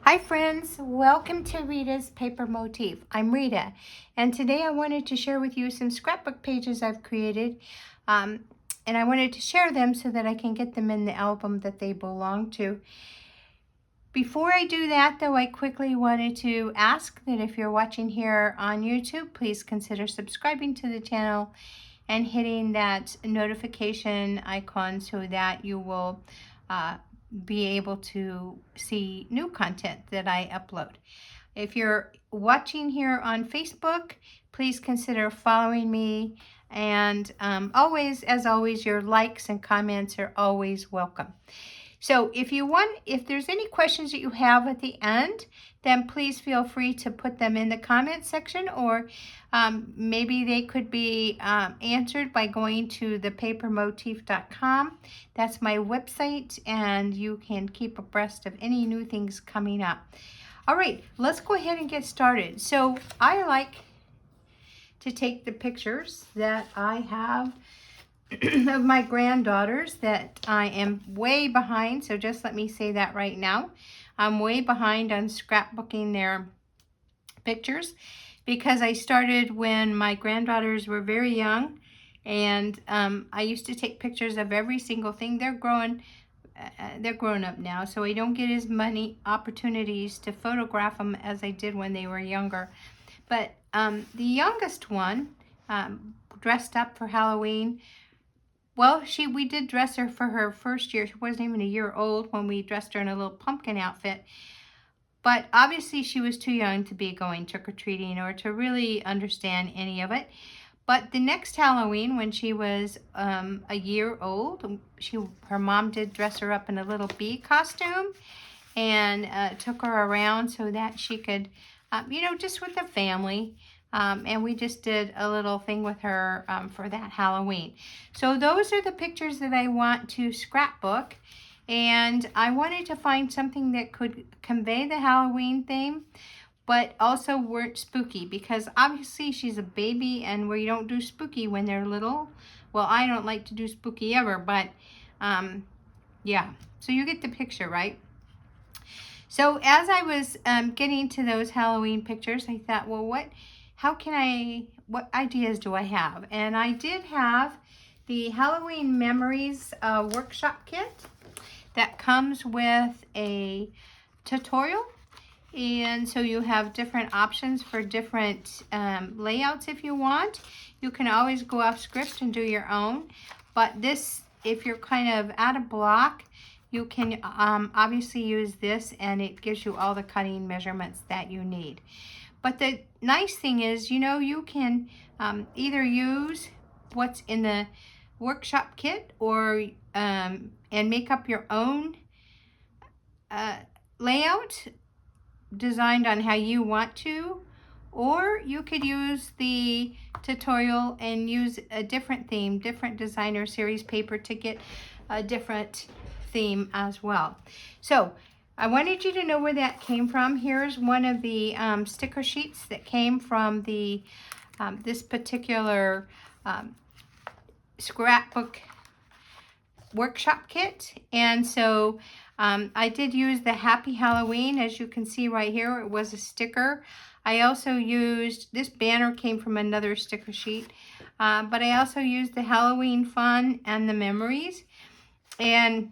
Hi friends, welcome to Rita's Paper Motif. I'm Rita, and today I wanted to share with you some scrapbook pages I've created, and I wanted to share them so that I can get them in the album that they belong to. Before I do that though, I quickly wanted to ask that if you're watching here on YouTube, please consider subscribing to the channel and hitting that notification icon so that you will be able to see new content that I upload. If you're watching here on Facebook, please consider following me, and as always, your likes and comments are always welcome. So if there's any questions that you have at the end, then please feel free to put them in the comment section, or maybe they could be answered by going to thepapermotif.com. That's my website, and you can keep abreast of any new things coming up. All right, let's go ahead and get started. So I like to take the pictures that I have of my granddaughters that I am way behind. So just let me say that right now. I'm way behind on scrapbooking their pictures because I started when my granddaughters were very young, and I used to take pictures of every single thing. They're grown up now, so I don't get as many opportunities to photograph them as I did when they were younger. But the youngest one dressed up for Halloween. Well, we did dress her for her first year. She wasn't even a year old when we dressed her in a little pumpkin outfit. But obviously she was too young to be going trick-or-treating or to really understand any of it. But the next Halloween, when she was a year old, her mom did dress her up in a little bee costume and took her around so that she could, just with the family. And we just did a little thing with her for that Halloween. So those are the pictures that I want to scrapbook. And I wanted to find something that could convey the Halloween theme, but also weren't spooky, because obviously she's a baby and we don't do spooky when they're little. Well, I don't like to do spooky ever, but yeah. So you get the picture, right? So as I was getting to those Halloween pictures, I thought, well, what ideas do I have? And I did have the Halloween Memories workshop kit that comes with a tutorial. And so you have different options for different layouts if you want. You can always go off script and do your own. But this, if you're kind of out of block, you can obviously use this, and it gives you all the cutting measurements that you need. But the nice thing is, you can either use what's in the workshop kit or and make up your own layout designed on how you want to, or you could use the tutorial and use a different theme, different designer series paper to get a different theme as well. So I wanted you to know where that came from. Here's one of the sticker sheets that came from the this particular scrapbook workshop kit. And so I did use the Happy Halloween, as you can see right here. It was a sticker. I also used, this banner came from another sticker sheet, but I also used the Halloween Fun and the Memories. And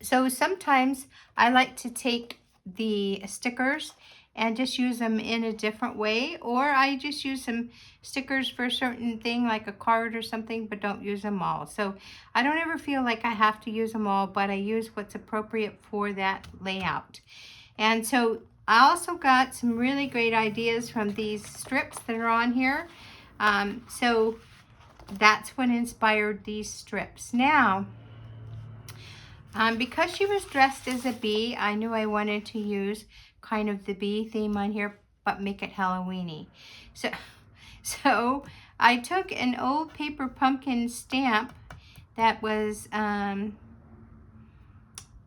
so sometimes I like to take the stickers and just use them in a different way, or I just use some stickers for a certain thing like a card or something, but don't use them all. So I don't ever feel like I have to use them all, but I use what's appropriate for that layout. And so I also got some really great ideas from these strips that are on here. So that's what inspired these strips. Now, because she was dressed as a bee, I knew I wanted to use kind of the bee theme on here, but make it Halloween-y. So I took an old paper pumpkin stamp that was,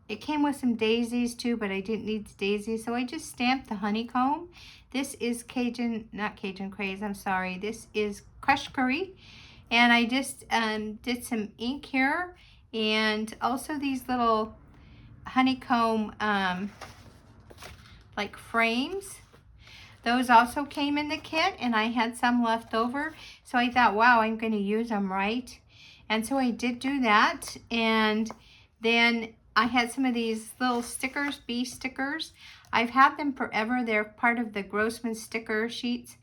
it came with some daisies too, but I didn't need the daisies, so I just stamped the honeycomb. This is not Cajun Craze, I'm sorry. This is crushed curry. And I just did some ink here, and also these little honeycomb like frames. Those also came in the kit, and I had some left over. So I thought, wow, I'm going to use them, right? And so I did do that. And then I had some of these little stickers, bee stickers. I've had them forever. They're part of the Grossman sticker sheets.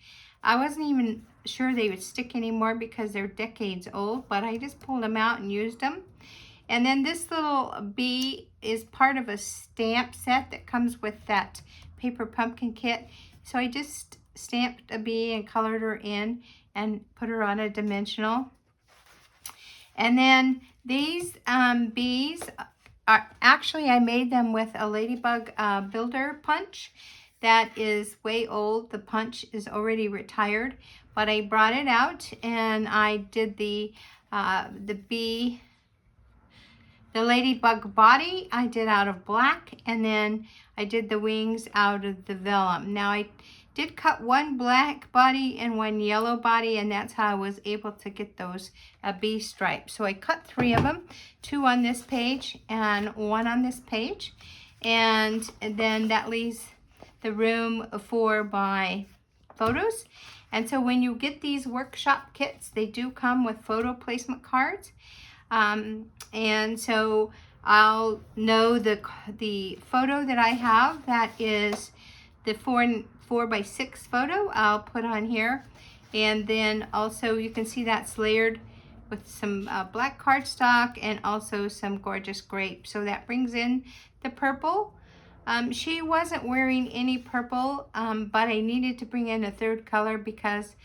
I wasn't even sure they would stick anymore because they're decades old, but I just pulled them out and used them. And then this little bee is part of a stamp set that comes with that paper pumpkin kit. So I just stamped a bee and colored her in and put her on a dimensional. And then these bees are actually, I made them with a ladybug builder punch that is way old. The punch is already retired, but I brought it out and I did the bee, the ladybug body I did out of black, and then I did the wings out of the vellum. Now I did cut one black body and one yellow body, and that's how I was able to get those bee stripes. So I cut 3 of them, 2 on this page and 1 on this page, and then that leaves the room for my photos. And so when you get these workshop kits, they do come with photo placement cards. And so I'll know the photo that I have, that is the 4x6 photo, I'll put on here. And then also you can see that's layered with some black cardstock and also some gorgeous grapes. So that brings in the purple. She wasn't wearing any purple, but I needed to bring in a 3rd color because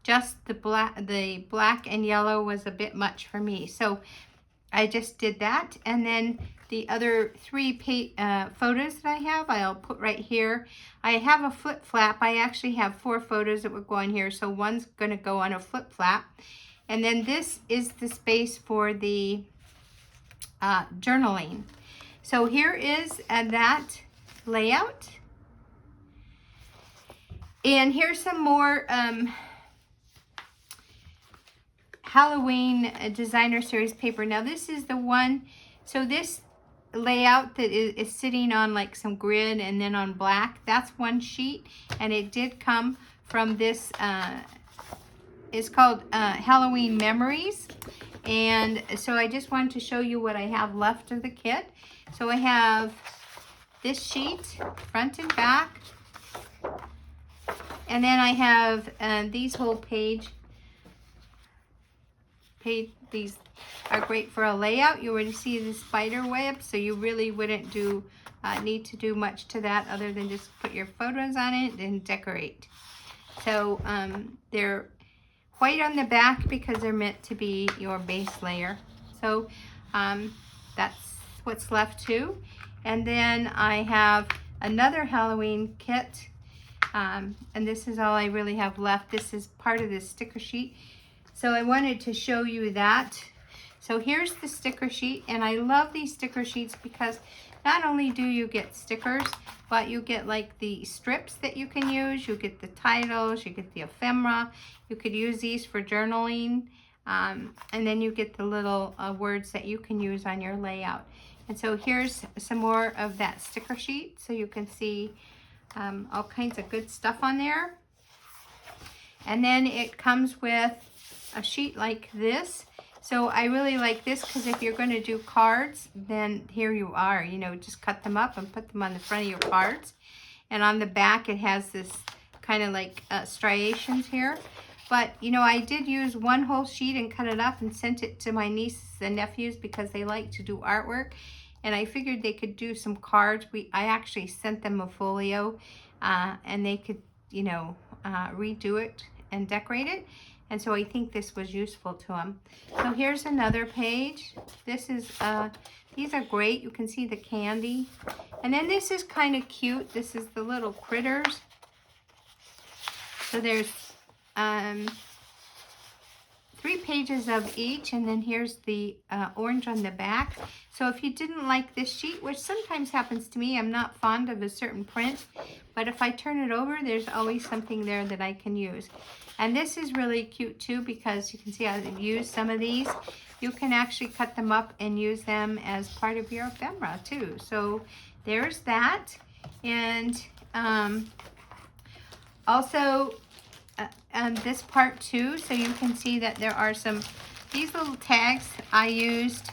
just the black and yellow was a bit much for me. So I just did that. And then the other 3 photos that I have, I'll put right here. I have a flip flap. I actually have 4 photos that would go on here. So one's going to go on a flip flap. And then this is the space for the journaling. So here is that layout. And here's some more Halloween designer series paper. Now this is the one, so this layout that is sitting on like some grid and then on black, that's one sheet, and it did come from this, it's called Halloween Memories. And so I just wanted to show you what I have left of the kit. So I have this sheet, front and back, and then I have these whole page. These are great for a layout. You already see the spider web, so you really wouldn't need to do much to that other than just put your photos on it and decorate. So they're white on the back because they're meant to be your base layer. So that's what's left too. And then I have another Halloween kit, and this is all I really have left. This is part of this sticker sheet. So I wanted to show you that. So here's the sticker sheet, and I love these sticker sheets because not only do you get stickers, but you get like the strips that you can use, you get the titles, you get the ephemera, you could use these for journaling, and then you get the little words that you can use on your layout. And so here's some more of that sticker sheet, so you can see all kinds of good stuff on there. And then it comes with a sheet like this. So I really like this because if you're going to do cards, then here you are, you know, just cut them up and put them on the front of your cards. And on the back it has this kind of like striations here. But you know, I did use one whole sheet and cut it up and sent it to my nieces and nephews because they like to do artwork, and I figured they could do some cards. I actually sent them a folio and they could, you know, redo it and decorate it. And so I think this was useful to them. So here's another page. This is, these are great. You can see the candy. And then this is kind of cute. This is the little critters. So there's 3 pages of each, and then here's the orange on the back. So if you didn't like this sheet, which sometimes happens to me, I'm not fond of a certain print, but if I turn it over, there's always something there that I can use. And this is really cute too, because you can see I've used some of these. You can actually cut them up and use them as part of your ephemera too. So there's that. And Also, this part too, so you can see that there are these little tags I used.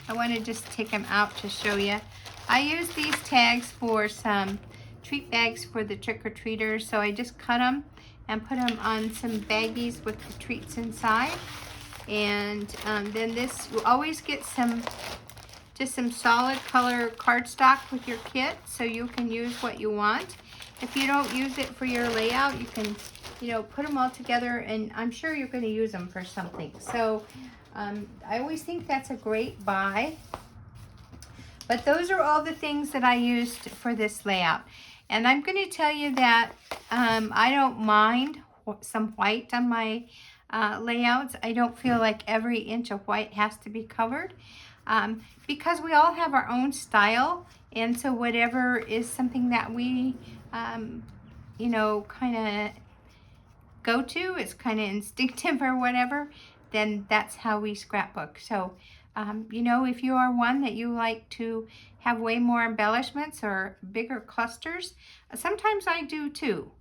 I want to just take them out to show you. I used these tags for some treat bags for the trick-or-treaters, so I just cut them and put them on some baggies with the treats inside. And then this, you always get just some solid color cardstock with your kit, so you can use what you want. If you don't use it for your layout, you can, put them all together, and I'm sure you're going to use them for something. So I always think that's a great buy. But those are all the things that I used for this layout. And I'm going to tell you that I don't mind some white on my layouts. I don't feel like every inch of white has to be covered because we all have our own style. And so whatever is something that we, kind of go to, it's kind of instinctive or whatever, then that's how we scrapbook. So, if you are one that you like to have way more embellishments or bigger clusters, sometimes I do too.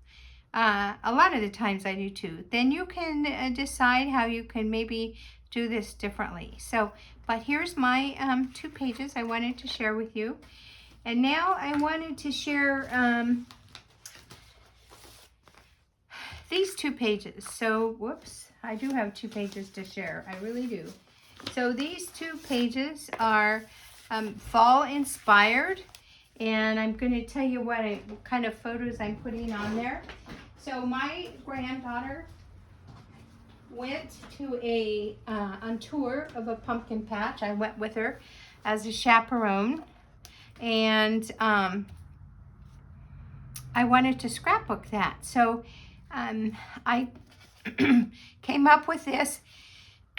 A lot of the times I do too. Then you can decide how you can maybe do this differently. So, but here's my 2 pages I wanted to share with you. And now I wanted to share these 2 pages. So, whoops, I do have 2 pages to share. I really do. So these 2 pages are fall inspired, and I'm going to tell you what kind of photos I'm putting on there. So my granddaughter went to on tour of a pumpkin patch. I went with her as a chaperone, and I wanted to scrapbook that. So I came up with this.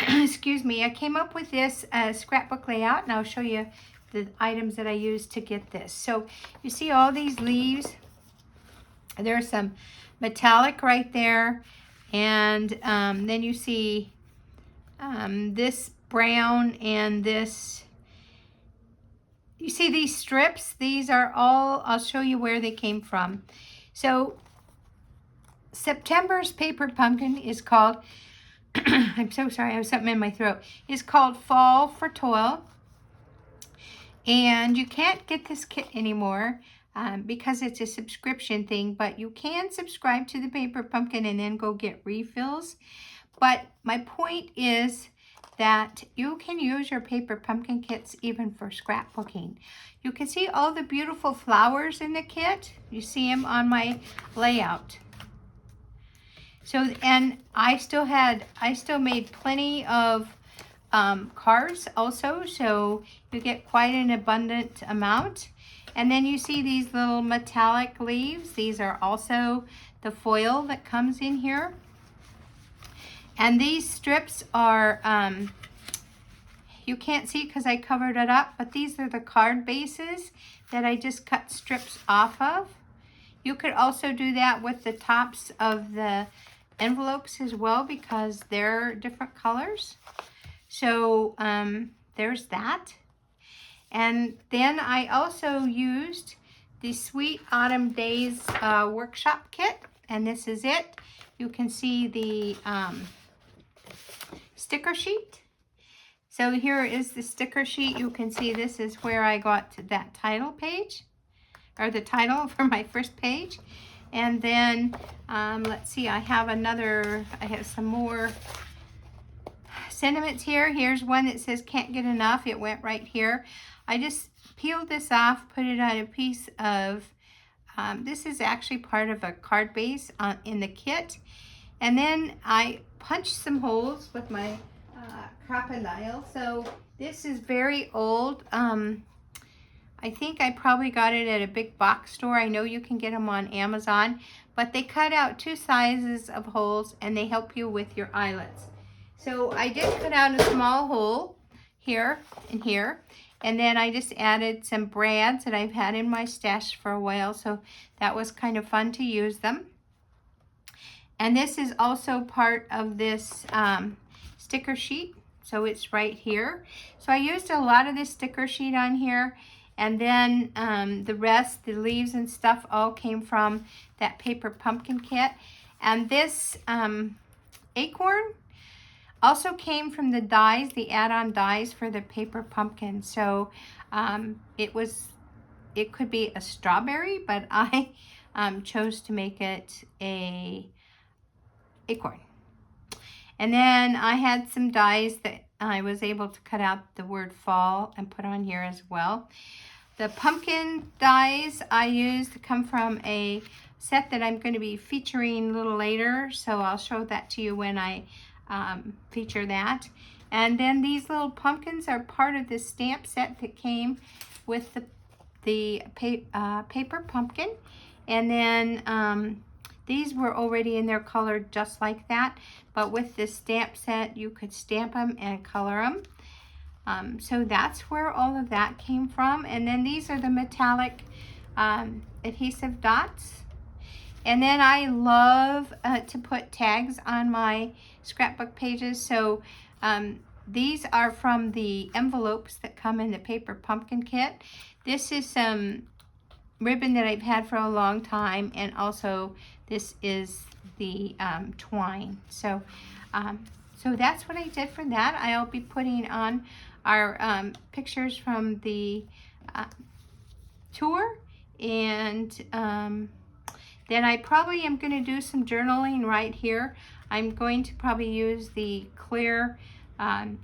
Excuse me, I came up with this scrapbook layout, and I'll show you the items that I used to get this. So you see all these leaves. There's some metallic right there, and then you see this brown and this. You see these strips? These are all, I'll show you where they came from. So September's paper pumpkin is called, I'm so sorry, I have something in my throat. It's called Fall for Toil. And you can't get this kit anymore because it's a subscription thing, but you can subscribe to the paper pumpkin and then go get refills. But my point is that you can use your paper pumpkin kits even for scrapbooking. You can see all the beautiful flowers in the kit. You see them on my layout. So, and I still made plenty of cards also, so you get quite an abundant amount. And then you see these little metallic leaves. These are also the foil that comes in here. And these strips are, you can't see because I covered it up, but these are the card bases that I just cut strips off of. You could also do that with the tops of the envelopes as well because they're different colors. So there's that. And then I also used the Sweet Autumn Days workshop kit, and this is it. You can see the sticker sheet. So here is the sticker sheet. You can see this is where I got that title page, or the title for my first page. And then, let's see, I have some more sentiments here. Here's one that says, can't get enough. It went right here. I just peeled this off, put it on a piece of, this is actually part of a card base in the kit. And then I punched some holes with my crocodile. So this is very old. I think I probably got it at a big box store. I know you can get them on Amazon, but they cut out 2 sizes of holes and they help you with your eyelets. So I did cut out a small hole here and here, and then I just added some brads that I've had in my stash for a while, so that was kind of fun to use them. And this is also part of this sticker sheet, so it's right here. So I used a lot of this sticker sheet on here. And then the rest, the leaves and stuff, all came from that paper pumpkin kit. And this acorn also came from the dies, the add-on dies for the paper pumpkin. So it could be a strawberry, but I chose to make it a acorn. And then I had some dies that I was able to cut out the word fall and put on here as well. The pumpkin dies I used come from a set that I'm going to be featuring a little later, so I'll show that to you when I feature that. And then these little pumpkins are part of this stamp set that came with the paper pumpkin. And then these were already in their color just like that, but with this stamp set you could stamp them and color them. So that's where all of that came from. And then these are the metallic adhesive dots. And then I love to put tags on my scrapbook pages. So these are from the envelopes that come in the paper pumpkin kit. This is some ribbon that I've had for a long time, and also this is the twine. So so that's what I did for that. I'll be putting on our pictures from the tour, and then I probably am going to do some journaling right here. I'm going to probably use the clear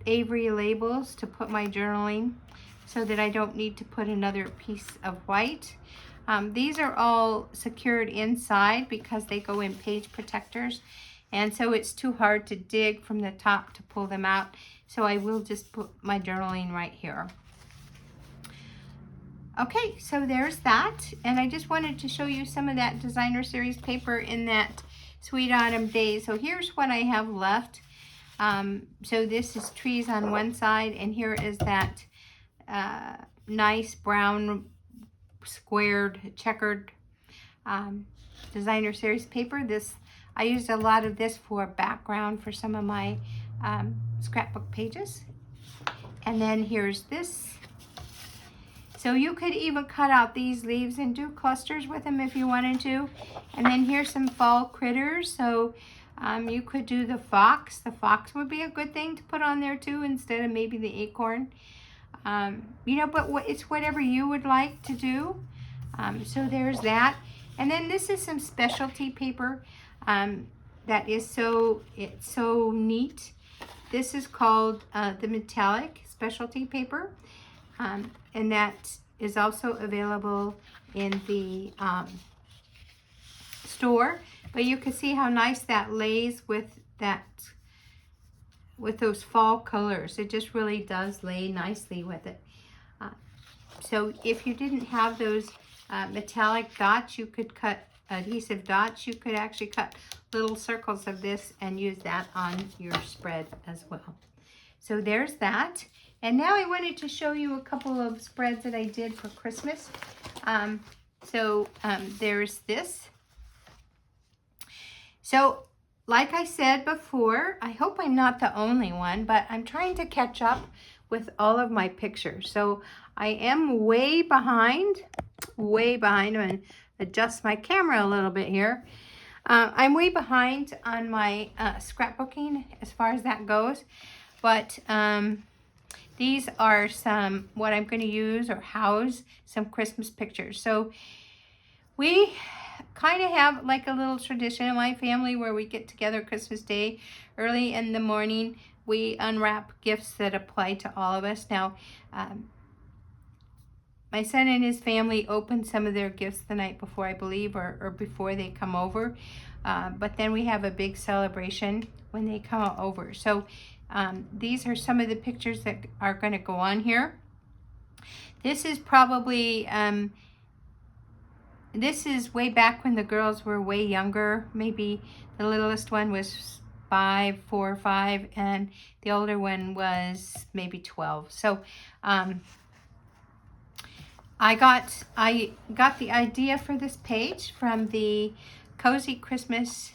Avery labels to put my journaling so that I don't need to put another piece of white. These are all secured inside because they go in page protectors, and so it's too hard to dig from the top to pull them out. So I will just put my journaling right here. Okay, so there's that, and I just wanted to show you some of that designer series paper in that Sweet Autumn Days. So here's what I have left. So this is trees on one side, and here is that nice brown squared checkered designer series paper. I used a lot of this for background for some of my scrapbook pages. And then here's this. So you could even cut out these leaves and do clusters with them if you wanted to. And then here's some fall critters. So you could do the fox. The fox would be a good thing to put on there too, instead of maybe the acorn. You know, but it's whatever you would like to do. So there's that. And then this is some specialty paper that is so neat. This is called the metallic specialty paper. And that is also available in the store. But you can see how nice that lays with those fall colors. It just really does lay nicely with it. So if you didn't have those metallic dots, you could cut adhesive dots. You could actually cut little circles of this and use that on your spread as well. So there's that. And now I wanted to show you a couple of spreads that I did for Christmas. There's this. So like I said before, I hope I'm not the only one, but I'm trying to catch up with all of my pictures. So I am way behind. I'm going to adjust my camera a little bit here. I'm way behind on my scrapbooking as far as that goes. But these are some, what I'm going to use or house some Christmas pictures. So we kind of have like a little tradition in my family where we get together Christmas Day early in the morning. We unwrap gifts that apply to all of us. Now, my son and his family open some of their gifts the night before, I believe, or before they come over. But then we have a big celebration when they come over. So these are some of the pictures that are going to go on here. This is probably, this is way back when the girls were way younger. Maybe the littlest one was 4 or 5, and the older one was maybe 12. So I got the idea for this page from the Cozy Christmas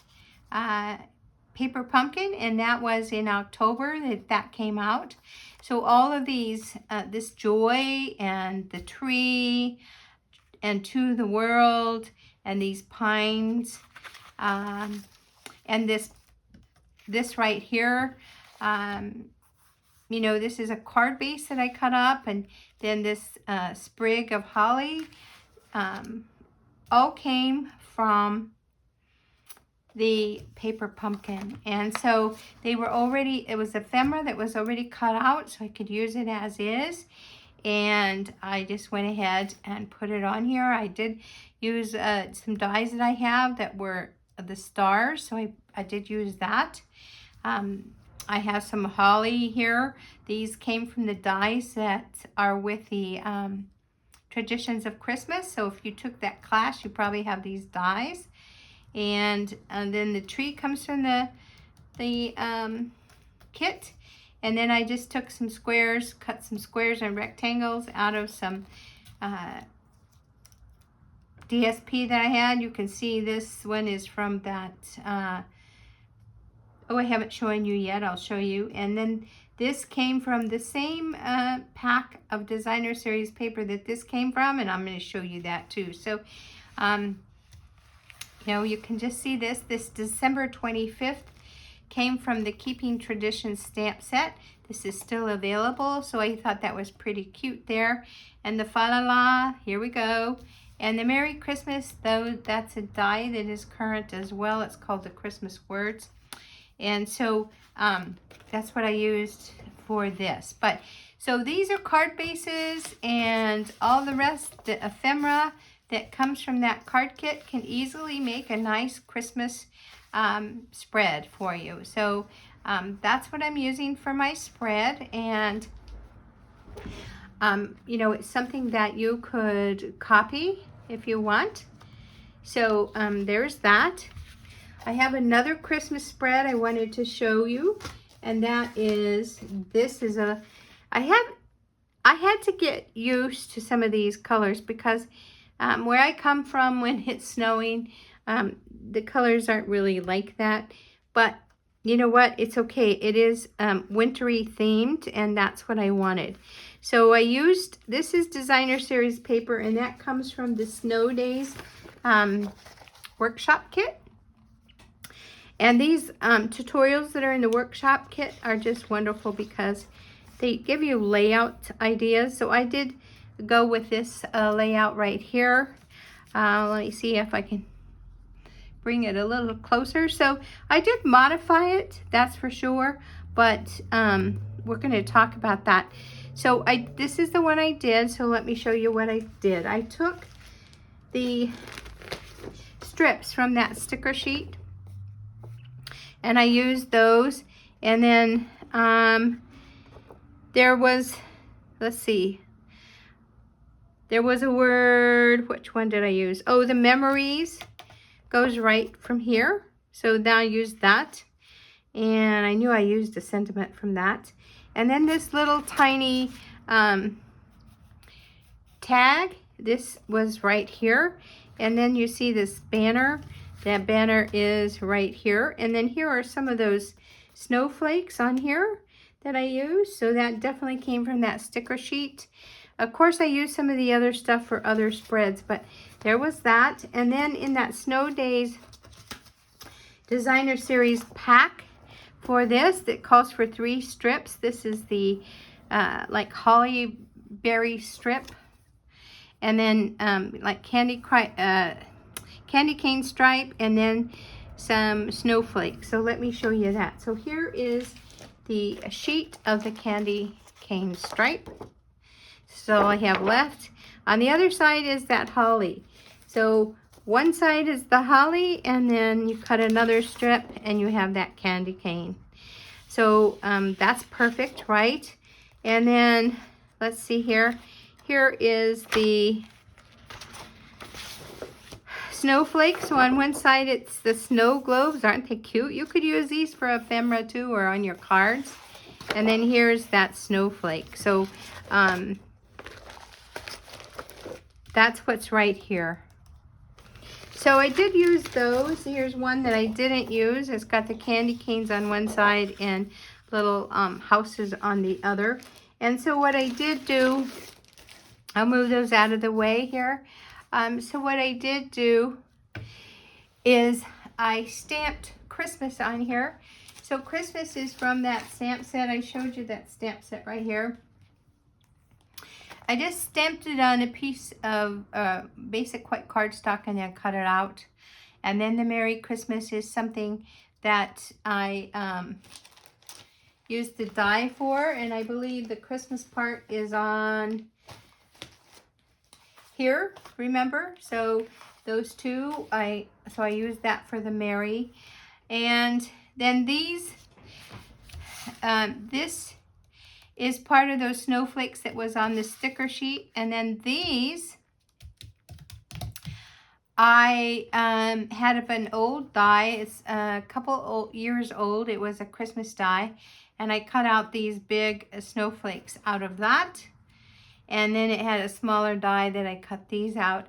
paper pumpkin, and that was in October that came out. So all of these, this joy and the tree and to the world and these pines, and this right here, you know, this is a card base that I cut up, and then this sprig of holly, all came from the paper pumpkin. And so they were already, it was ephemera that was already cut out, so I could use it as is. And I just went ahead and put it on here. I did use some dies that I have that were the stars, so I did use that. I have some holly here. These came from the dies that are with the Traditions of Christmas. So if you took that class, you probably have these dies. And then the tree comes from the kit. And then I just took some squares, cut some squares and rectangles out of some DSP that I had. You can see this one is from that, oh, I haven't shown you yet, I'll show you. And then this came from the same pack of designer series paper that this came from, and I'm going to show you that too. So, you know, you can just see this December 25th came from the Keeping Tradition stamp set. This is still available, so I thought that was pretty cute there. And the Fa La La, here we go. And the Merry Christmas, though, that's a die that is current as well. It's called the Christmas Words. And so that's what I used for this. But so these are card bases, and all the rest, the ephemera that comes from that card kit can easily make a nice Christmas spread for you. So that's what I'm using for my spread. And you know, it's something that you could copy if you want. So there's that. I have another Christmas spread I wanted to show you, and that is, this is a, I had to get used to some of these colors because where I come from, when it's snowing, the colors aren't really like that. But you know what? It's okay. It is wintry themed, and that's what I wanted. So I used, this is designer series paper, and that comes from the Snow Days workshop kit. And these tutorials that are in the workshop kit are just wonderful because they give you layout ideas. So I did go with this layout right here. Let me see if I can bring it a little closer. So I did modify it, that's for sure, but we're going to talk about that. So this is the one I did, so let me show you what I did. I took the strips from that sticker sheet, and I used those, and then there was, let's see, there was a word, which one did I use? Oh, the memories goes right from here. So now I used that, and I knew I used a sentiment from that. And then this little tiny tag, this was right here. And then you see this banner. That banner is right here. And then here are some of those snowflakes on here that I used. So that definitely came from that sticker sheet. Of course, I used some of the other stuff for other spreads, but there was that. And then in that Snow Days Designer Series pack for this, that calls for 3 strips. This is the like holly berry strip. And then like candy cane stripe, and then some snowflakes. So let me show you that. So here is the sheet of the candy cane stripe. So I have left. On the other side is that holly. So one side is the holly, and then you cut another strip and you have that candy cane. So that's perfect, right? And then let's see here. Here is the snowflakes. So on one side it's the snow globes. Aren't they cute? You could use these for ephemera too, or on your cards. And then here's that snowflake. So that's what's right here. So I did use those. Here's one that I didn't use. It's got the candy canes on one side and little houses on the other. And so what I did do, I'll move those out of the way here. So what I did do is I stamped Christmas on here. So Christmas is from that stamp set. I showed you that stamp set right here. I just stamped it on a piece of basic white cardstock and then cut it out. And then the Merry Christmas is something that I used the die for. And I believe the Christmas part is on here, remember? So those two, I used that for the Merry. And then these, this is part of those snowflakes that was on the sticker sheet. And then these, I had of an old die. It's a couple years old. It was a Christmas die. And I cut out these big snowflakes out of that. And then it had a smaller die that I cut these out.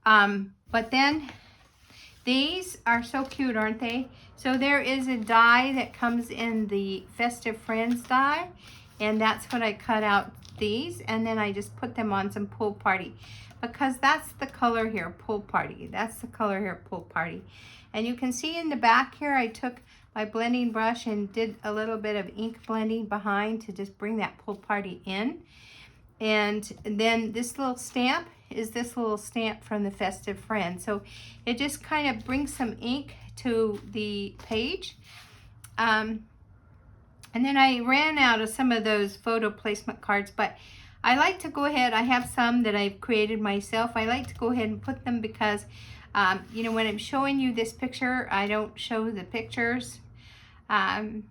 But then these are so cute, aren't they? So there is a die that comes in the Festive Friends die. And that's what I cut out these. And then I just put them on some Pool Party. Because that's the color here, Pool Party. That's the color here, Pool Party. And you can see in the back here, I took my blending brush and did a little bit of ink blending behind to just bring that Pool Party in. And then this little stamp is this little stamp from the Festive Friend. So it just kind of brings some ink to the page. And then I ran out of some of those photo placement cards, but I like to go ahead, I have some that I've created myself. I like to go ahead and put them because, you know, when I'm showing you this picture, I don't show the pictures. But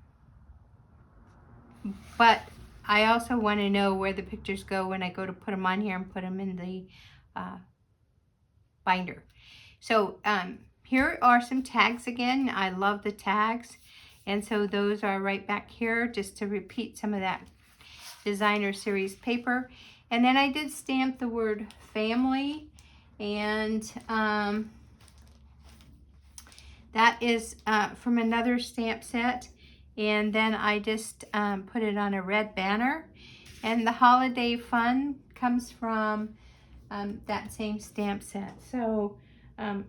I also want to know where the pictures go when I go to put them on here and put them in the binder. So here are some tags again. I love the tags. And so those are right back here just to repeat some of that designer series paper. And then I did stamp the word family. And that is from another stamp set. And then I just put it on a red banner. And the holiday fun comes from that same stamp set. So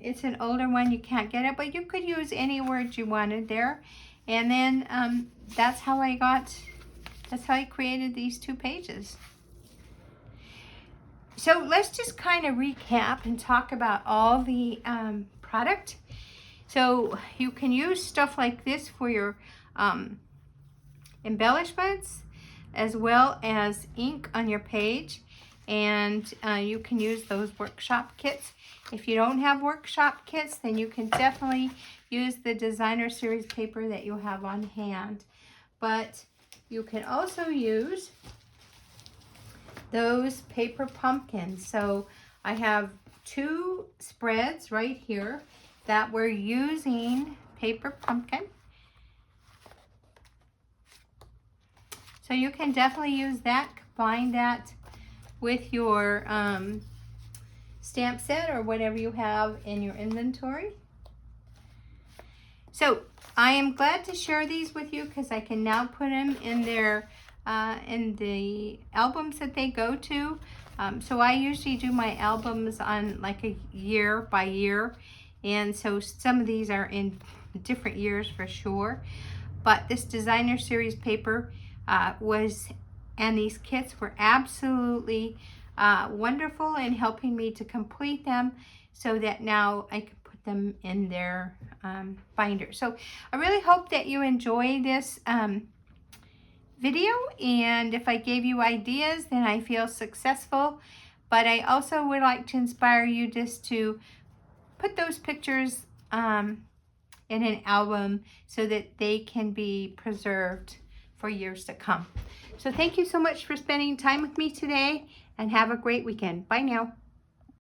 it's an older one, you can't get it, but you could use any words you wanted there. And then that's how I created these 2 pages. So let's just kind of recap and talk about all the product. So you can use stuff like this for your embellishments as well as ink on your page. And you can use those workshop kits. If you don't have workshop kits, then you can definitely use the designer series paper that you have on hand. But you can also use those paper pumpkins. So I have 2 spreads right here that we're using paper pumpkin. So you can definitely use that, combine that with your stamp set or whatever you have in your inventory. So I am glad to share these with you because I can now put them in their in the albums that they go to. So I usually do my albums on like a year by year, and so some of these are in different years for sure. But this designer series paper and these kits were absolutely wonderful in helping me to complete them so that now I can put them in their binder. So I really hope that you enjoy this video, and if I gave you ideas, then I feel successful. But I also would like to inspire you just to put those pictures in an album so that they can be preserved for years to come. So thank you so much for spending time with me today, and have a great weekend. Bye now.